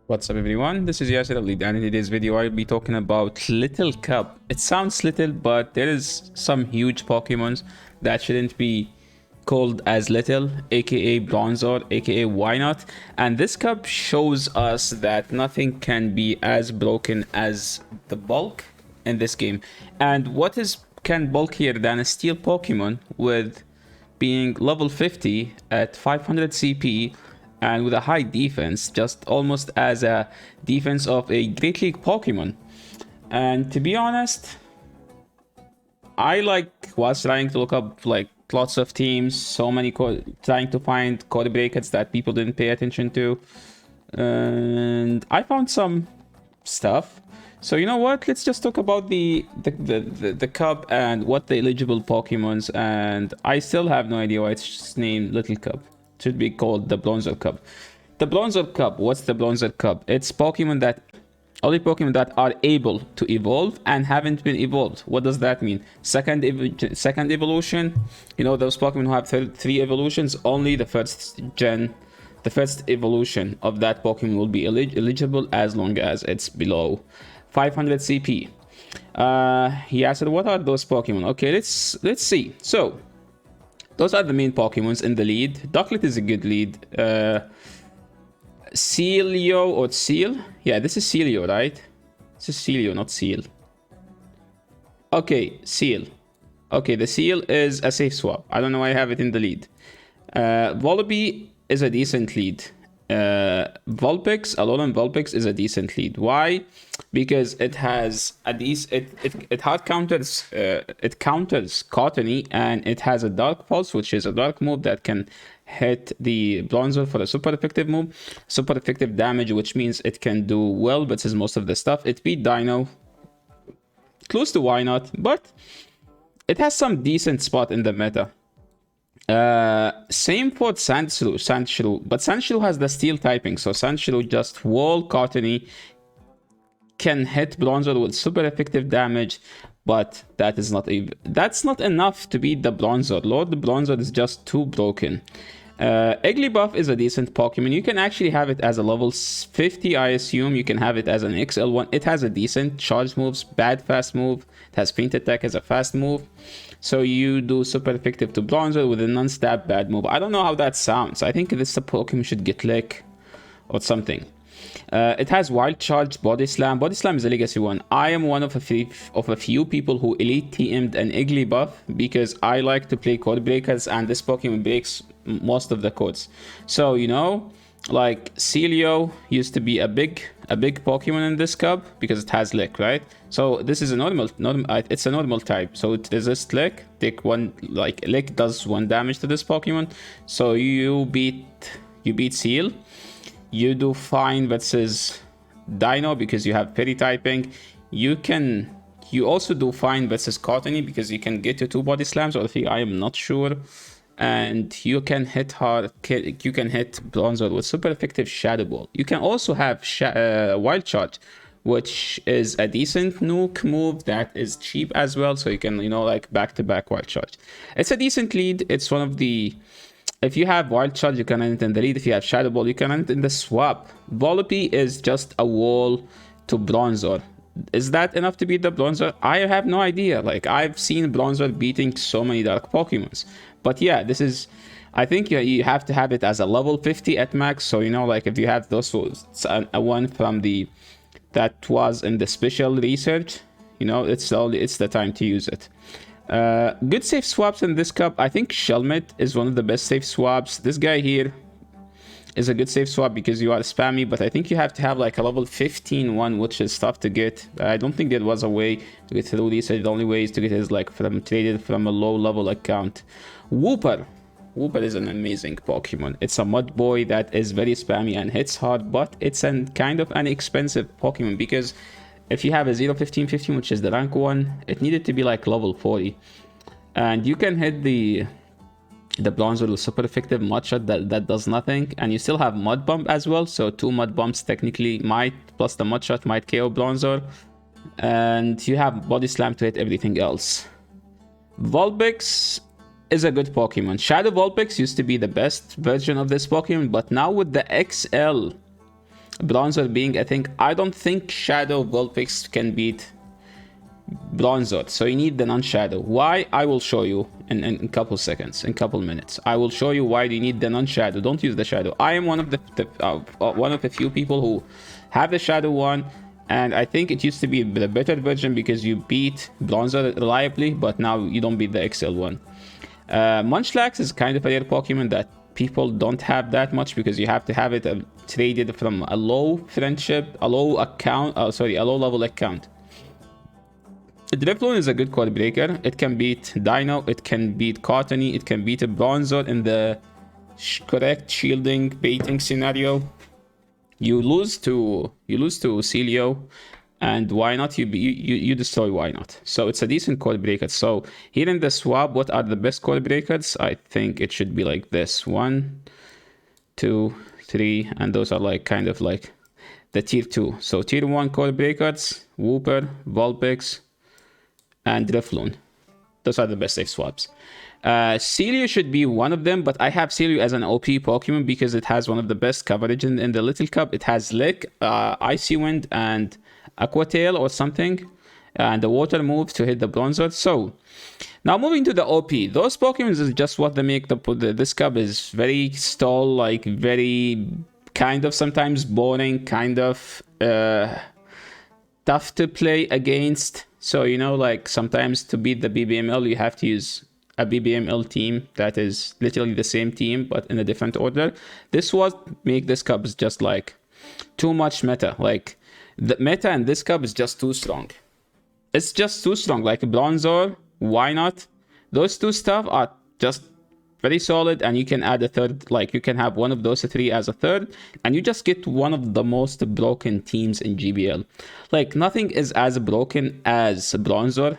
What's up everyone, this is Yasser Ali, and in today's video I'll be talking about Little Cup. It sounds little, but there is some huge Pokemons that shouldn't be called as little, aka Bronzor, aka why not? And this cup shows us that nothing can be as broken as the bulk in this game. And what is can bulkier than a steel Pokemon with being level 50 at 500 CP and with a high defense, just almost as a defense of a Great League Pokemon. And to be honest, I was trying to look up lots of teams, so many trying to find code breakers that people didn't pay attention to, and I found some stuff. So you know what? Let's just talk about the cup and what the eligible Pokemons. And I still have no idea why it's named Little Cup. It should be called the Bronzor Cup. The Bronzor Cup. What's the Bronzor Cup? It's only Pokemon that are able to evolve and haven't been evolved. What does that mean? Second evolution. You know those Pokemon who have three evolutions. Only the first evolution of that Pokemon will be eligible as long as it's below 500 CP. He asked, what are those Pokemon? Okay, let's see. So those are the main Pokemons in the lead. Ducklet is a good lead. Celio or Seal? Yeah, this is Celio, right? This is Celio, not Seal. Okay, Seal. Okay, the Seal is a safe swap. I don't know why I have it in the lead. Volibee is a decent lead. Vulpix, Alolan Vulpix is a decent lead. Why? Because it has it hard counters Cottony, and it has a Dark Pulse, which is a dark move that can hit the Bronzor for a super effective move, super effective damage, which means it can do well, but says most of the stuff. It beat Dino close to why not, but it has some decent spot in the meta. Same for Sandshrew, but Sandshrew has the steel typing, so Sandshrew just wall Cottony, can hit Bronzor with super effective damage, but that's not enough to beat the Bronzor. Lord, the Bronzor is just too broken. Igglybuff is a decent Pokemon. You can actually have it as a level 50, I assume. You can have it as an XL1. It has a decent charge moves, bad fast move. It has Faint Attack as a fast move. So you do super effective to Bronzor with a non-stab bad move. I don't know how that sounds. I think this Pokemon should get Lick or something. It has Wild Charge, Body Slam. Body Slam is a legacy one. I am one of a few people who elite TM'd an Igglybuff because I like to play code breakers, and this Pokemon breaks most of the codes. So you know, like Celio used to be a big Pokemon in this cup because it has Lick, right? So this is a normal it's a normal type, so it resists Lick. Take one, like Lick does 1 damage to this Pokemon. So you beat Seal. You do fine versus Dino because you have Peri typing. You also do fine versus Cottony because you can get to 2 body slams or 3, I am not sure. And you can hit hard. You can hit Bronzor with super effective Shadow Ball. You can also have Wild Charge, which is a decent nuke move that is cheap as well. So you can, you know, like back-to-back Wild Charge. It's a decent lead. It's one of the... If you have Wild Charge, you can end it in the lead. If you have Shadow Ball, you can end it in the swap. Volibee is just a wall to Bronzor. Is that enough to beat the Bronzor? I have no idea. Like, I've seen Bronzor beating so many dark Pokemons. But yeah, this is... I think you have to have it as a level 50 at max. So, you know, like if you have those... a one from the... That was in the special research. You know, it's the time to use it. Good safe swaps in this cup. I think Shelmet is one of the best safe swaps. This guy here is a good safe swap because you are spammy, but I think you have to have like a level 15 one, which is tough to get. I don't think there was a way to get through these. The only way is to get his like traded from a low level account. Wooper is an amazing Pokemon. It's a mud boy that is very spammy and hits hard, but it's kind of an expensive Pokemon because if you have a 0-15-15, which is the rank 1, it needed to be like level 40. And you can hit the Bronzor with super effective Mud Shot that does nothing. And you still have Mud Bump as well. So 2 Mud Bumps technically plus the Mud Shot might KO Bronzor. And you have Body Slam to hit everything else. Vulpix is a good Pokemon. Shadow Vulpix used to be the best version of this Pokemon. But now with the XL Bronzor being, I don't think Shadow Vulpix can beat Bronzor, so you need the non-shadow. Why? I will show you in a couple seconds, in couple minutes. I will show you why you need the non-shadow. Don't use the shadow. I am one of the few people who have the shadow one, and I think it used to be the better version because you beat Bronzor reliably, but now you don't beat the XL one. Munchlax is kind of a rare Pokemon that people don't have that much because you have to have it traded from a low friendship, a low account, a low level account. Drifloon is a good code breaker. It can beat Dino, it can beat Cottony, it can beat a Bronzor in the correct shielding baiting scenario. You lose to Celio, and why not? You destroy why not. So it's a decent code breaker. So here in the swap, what are the best code breakers? I think it should be like this: 1, 2, 3, and those are like kind of like the tier 2. So tier 1 code breakers: Wooper, Vulpix, and Drifloon. Those are the best safe swaps. Celio should be one of them, but I have Celio as an OP Pokemon because it has one of the best coverage in the Little Cup. It has Lick, Icy Wind, and Aqua Tail or something, and the water move to hit the Bronzor. So now moving to the OP, those Pokemon is just what they make this cup is very stall, like very kind of sometimes boring, kind of tough to play against. So, you know, like sometimes to beat the BBML, you have to use a BBML team that is literally the same team, but in a different order. This was make this cup is just like too much meta. Like the meta in this cup is just too strong. It's just too strong. Like Bronzor, why not? Those two stuff are just very solid, and you can add a third, like you can have one of those three as a third, and you just get one of the most broken teams in GBL. Like nothing is as broken as Bronzor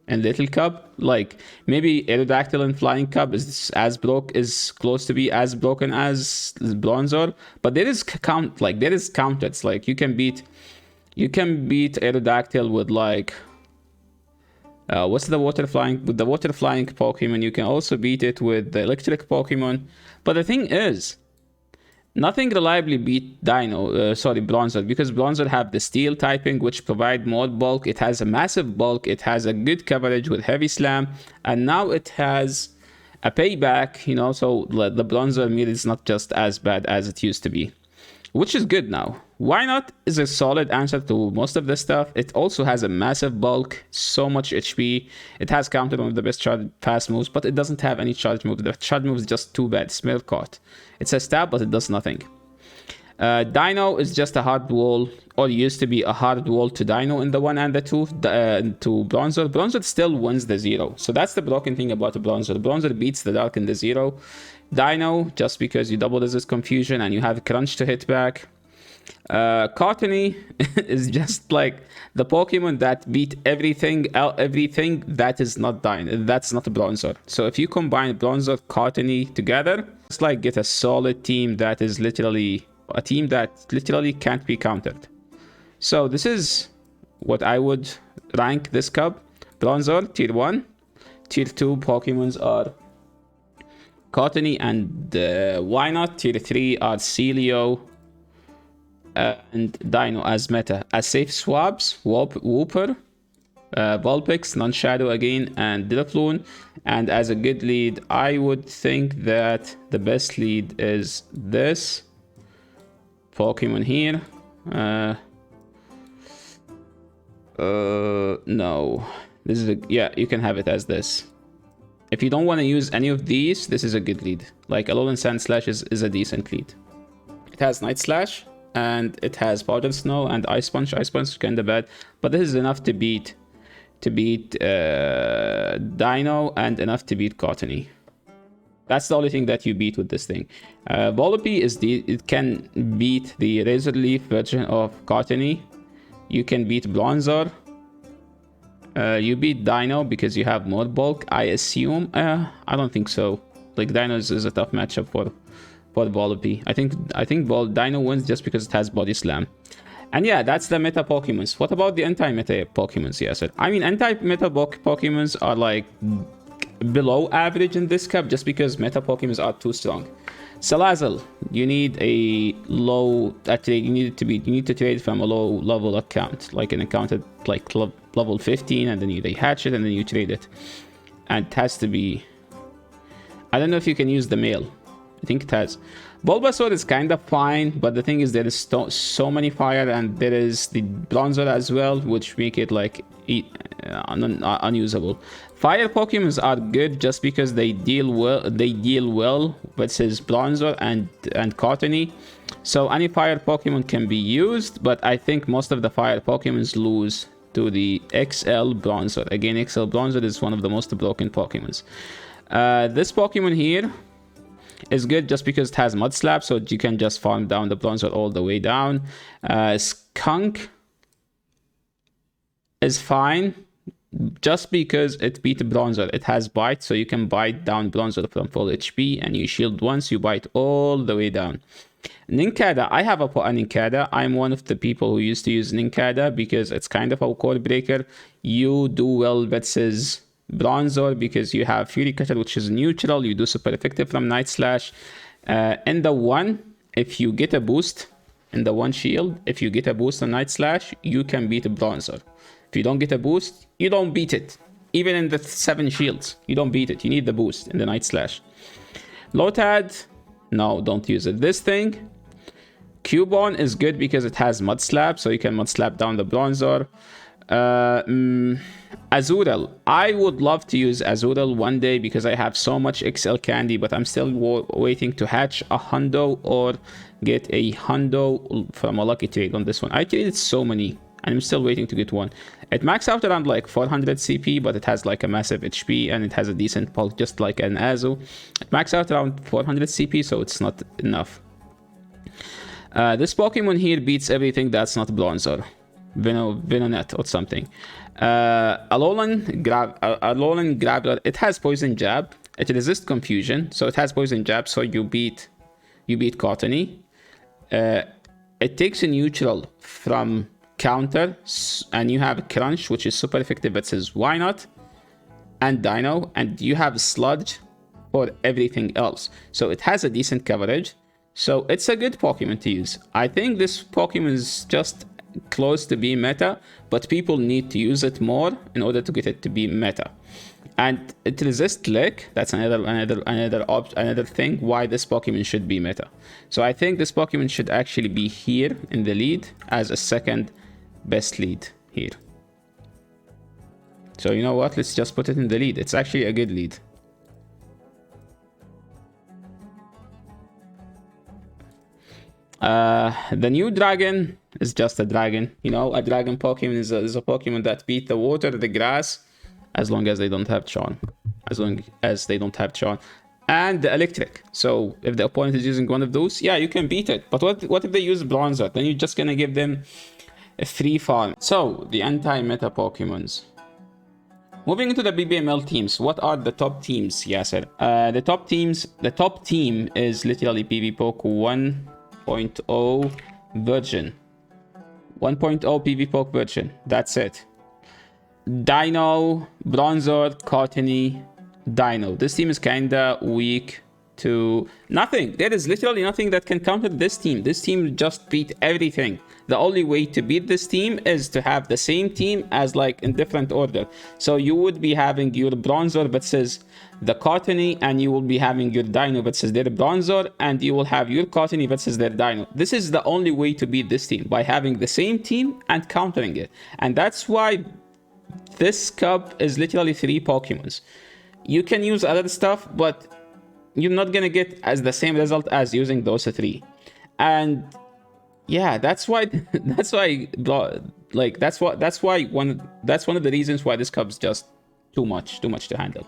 and Little Cup. Like maybe Aerodactyl and Flying Cup is close to be as broken as Bronzor, but there is counters. Like you can beat Aerodactyl with like what's the water flying? With the water flying Pokemon, you can also beat it with the electric Pokemon. But the thing is, nothing reliably beat Bronzor, because Bronzor have the steel typing, which provide more bulk. It has a massive bulk. It has a good coverage with heavy slam, and now it has a payback. You know, so the Bronzor meal is not just as bad as it used to be, which is good now. Why not is a solid answer to most of this stuff. It also has a massive bulk, so much HP. It has countered one of the best fast moves, but it doesn't have any charge move. The charge move is just too bad. Smell caught. It's a stab, but it does nothing. Dino is just a hard wall, or used to be a hard wall to Dino in the 1 and the 2. To Bronzor. Bronzor still wins the 0. So that's the broken thing about Bronzor. Bronzor beats the Dark in the 0. Dino, just because you double resist confusion and you have Crunch to hit back. Cottony is just like the Pokemon that beat everything that is not Dino. That's not Bronzor. So if you combine Bronzor, Cottony together, it's like get a solid team that is literally a team that literally can't be countered. So this is what I would rank this cup. Bronzor, tier 1. Tier 2 Pokemons are Cottony and why not? Tier 3 are Celio and Dino as meta. As safe swaps, Wooper, Vulpix, non-shadow again, and Drifloon. And as a good lead, I would think that the best lead is this Pokemon here. No. This is you can have it as this. If you don't want to use any of these, this is a good lead. Like Alolan Sandslash is a decent lead. It has Night Slash, and it has Powder Snow and Ice Punch. Ice Punch is kind of bad, but this is enough to beat Dino and enough to beat Cottony. That's the only thing that you beat with this thing. Volipede it can beat the Razor Leaf version of Cottony. You can beat Bronzor. You beat Dino because you have more bulk, I assume. I don't think so. Like Dino is a tough matchup for Volipede. I think Dino wins just because it has Body Slam. And yeah, that's the meta Pokemons. What about the anti-meta Pokemons? Yes, I mean anti-meta Pokemons are like below average in this cup just because meta Pokemons are too strong. Salazzle, you need a low, actually you need to trade from a low level account, like an account at like level 15, and then you hatch it and then you trade it. And it has to be, I don't know if you can use the mail. I think it has. Bulbasaur is kind of fine, but the thing is there is so many fire, and there is the Bronzor as well, which make it like unusable. Fire Pokemons are good just because they deal well. They deal well versus Bronzor and Cottony. So any fire Pokemon can be used, but I think most of the fire Pokemons lose to the XL Bronzor. Again, XL Bronzor is one of the most broken Pokemons. This Pokemon here is good just because it has Mud Slap, so you can just farm down the Bronzor all the way down. Skunk is fine just because it beat Bronzor. It has Bite, so you can bite down Bronzor from full HP, and you shield once, you bite all the way down. Nincada, I have a Nincada. I'm one of the people who used to use Nincada because it's kind of a core breaker. You do well versus Bronzor because you have Fury Cutter, which is neutral. You do super effective from Night Slash. In the one, if you get a boost in the one shield, if you get a boost on Night Slash, you can beat Bronzor. If you don't get a boost, you don't beat it. Even in the 7 shields, you don't beat it. You need the boost in the Night Slash. Lotad, no, don't use it. This thing, Cubone is good because it has Mud Slap, so you can Mud Slap down the Bronzor. Azurill, I would love to use Azurill one day because I have so much XL candy, but I'm still waiting to hatch a Hundo or get a Hundo from a lucky trade on this one. I traded so many, and I'm still waiting to get one. It maxed out around like 400 CP, but it has like a massive HP, and it has a decent pulse, just like an Azu. It maxed out around 400 CP, so it's not enough. This Pokemon here beats everything that's not Bronzor. Venonat or something. Alolan Graveler, it has Poison Jab. It resists Confusion, so it has Poison Jab, so you beat Cottony. It takes a neutral from counter, and you have Crunch, which is super effective versus Why Not and Dino, and you have Sludge for everything else. So it has a decent coverage. So it's a good Pokemon to use. I think this Pokemon is just close to being meta, but people need to use it more in order to get it to be meta. And it resists Lick. That's another thing why this Pokemon should be meta. So I think this Pokemon should actually be here in the lead as a second best lead here. So you know what? Let's just put it in the lead. It's actually a good lead. The new dragon is just a dragon. You know, a dragon Pokemon is a Pokemon that beat the water, the grass, as long as they don't have charm. And the electric. So if the opponent is using one of those, yeah, you can beat it. But what if they use Bronzor? Then you're just gonna give them a free farm. So the anti-meta Pokemons. Moving into the BBML teams, what are the top teams, Yasser? The top team is literally PvPoke 1.0 version. 1.0 PvPoke version. That's it. Dino, Bronzor, Cottony, Dino. This team is kinda weak to nothing. There is literally nothing that can counter this team. This team just beat everything. The only way to beat this team is to have the same team as like in different order. So you would be having your Bronzor versus the Cottony, and you will be having your Dino versus their Bronzor, and you will have your Cottony versus their Dino. This is the only way to beat this team, by having the same team and countering it. And that's why this cup is literally 3 Pokemons. You can use other stuff, but you're not gonna get as the same result as using those 3. And yeah, that's why that's one of the reasons why this cup's just too much to handle.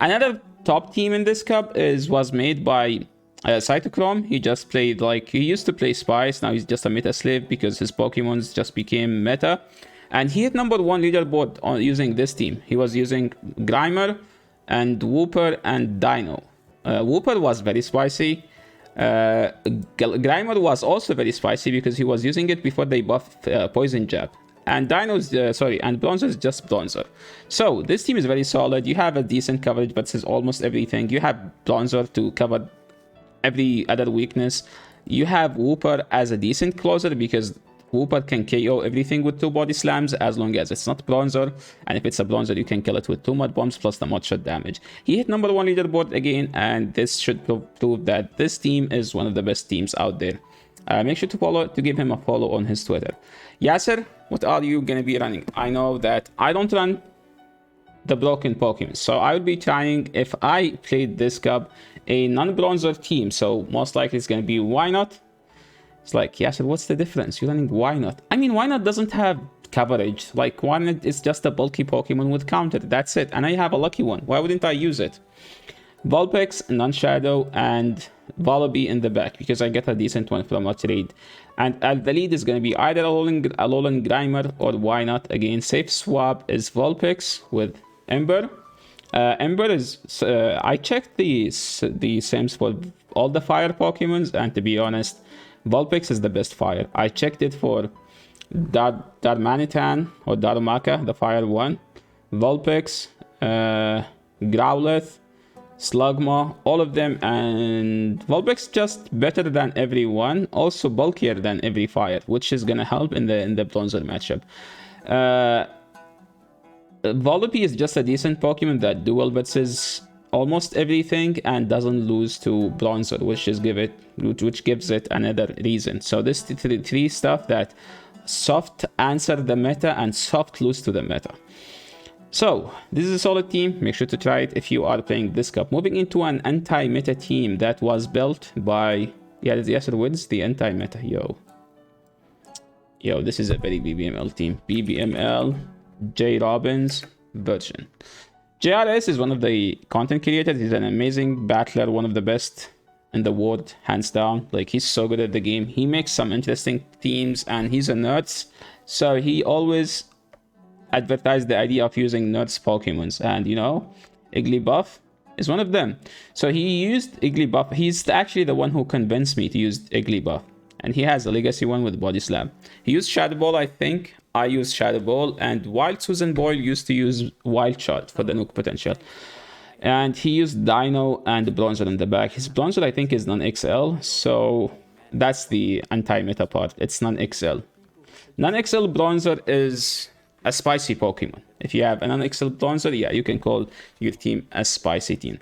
Another top team in this cup was made by Cytochrome. He just played he used to play Spice. Now he's just a meta slave because his Pokemons just became meta. And he hit #1 leaderboard on using this team. He was using Grimer and Wooper and Dino. Wooper was very spicy. Grimer was also very spicy because he was using it before they buffed Poison Jab. And and Bronzor is just Bronzor. So this team is very solid. You have a decent coverage versus almost everything. You have Bronzor to cover every other weakness. You have Whooper as a decent closer because Whooper can KO everything with 2 body slams as long as it's not bronzer. And if it's a bronzer, you can kill it with 2 mud bombs plus the mud shot damage. He hit number 1 leaderboard again, and this should prove that this team is one of the best teams out there. Make sure to give him a follow on his Twitter. Yasser, what are you going to be running? I know that I don't run the broken Pokemon, so I would be trying, if I played this cup, a non-bronzer team. So most likely it's going to be Why Not. It's like, Yasser, what's the difference? You're running Why Not. I mean, Why Not doesn't have coverage. Like, Why Not is just a bulky Pokemon with counter. That's it. And I have a lucky one. Why wouldn't I use it? Vulpix, Non-Shadow, and Vullaby in the back because I get a decent one from a trade. And the lead is going to be either Alolan Grimer or Why Not. Again, safe swap is Vulpix with Ember. Ember is... I checked the sims for all the fire Pokemons, and to be honest, Vulpix is the best fire. I checked it for Darmanitan or Darumaka, the fire one. Vulpix, Growlithe, Slugma, all of them, and Vulpix just better than everyone, also bulkier than every fire, which is gonna help in the bronzer matchup. Vullaby is just a decent Pokemon that dual blitzes almost everything and doesn't lose to bronzer, which gives it another reason. So this three stuff that soft answer the meta and soft lose to the meta. So this is a solid team. Make sure to try it if you are playing this cup. Moving into an anti-meta team that was built by Yasser wins the anti-meta. Yo, this is a very BBML team. BBML J Robbins version. JRS is one of the content creators. He's an amazing battler, one of the best in the world, hands down. Like, he's so good at the game. He makes some interesting teams, and he's a nerd, so he always advertised the idea of using nerds Pokemons, and you know, Igglybuff is one of them. So he used Igglybuff. He's actually the one who convinced me to use Igglybuff, and he has a legacy one with Body Slam. He used Shadow Ball, I think. I used Shadow Ball, and Wild Susan Boyle used to use Wild Shot for the nuke potential. And he used Dino and Bronzer in the back. His Bronzer, I think, is non-XL, so that's the anti-meta part. It's non-XL. Non-XL Bronzer is a spicy Pokemon. If you have a non-XL Bronzer, yeah, you can call your team a spicy team.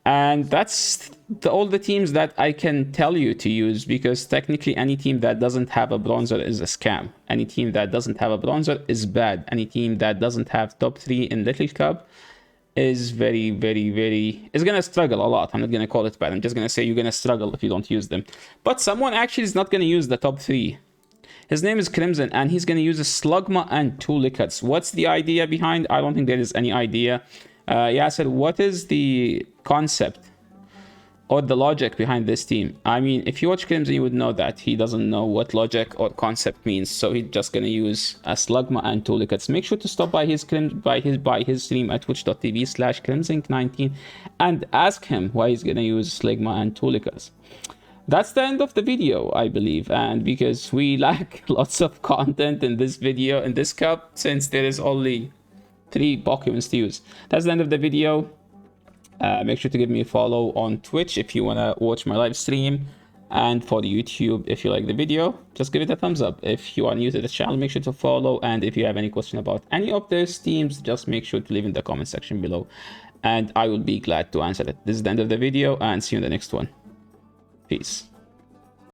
And that's all the teams that I can tell you to use, because technically any team that doesn't have a bronzer is a scam. Any team that doesn't have a bronzer is bad. Any team that doesn't have top 3 in Little Cup is very, very, very... is going to struggle a lot. I'm not going to call it bad. I'm just going to say you're going to struggle if you don't use them. But someone actually is not going to use the top 3. His name is Crimson, and he's going to use a Slugma and 2 Lickids. What's the idea behind? I don't think there is any idea. Yasser, what is the concept or the logic behind this team? I mean, if you watch Crimson, you would know that he doesn't know what logic or concept means, so he's just gonna use a Slugma and 2 Lickids. Make sure to stop by his stream at twitch.tv/crimson19 and ask him why he's gonna use Slugma and 2 Lickids. That's the end of the video, I believe, and because we lack lots of content in this video, in this cup, since there is only 3 Pokemons to use. That's the end of the video. Make sure to give me a follow on Twitch if you want to watch my live stream, and for YouTube, if you like the video, just give it a thumbs up. If you are new to the channel, make sure to follow, and if you have any question about any of those teams, just make sure to leave in the comment section below, and I will be glad to answer it. This is the end of the video, and see you in the next one. Peace.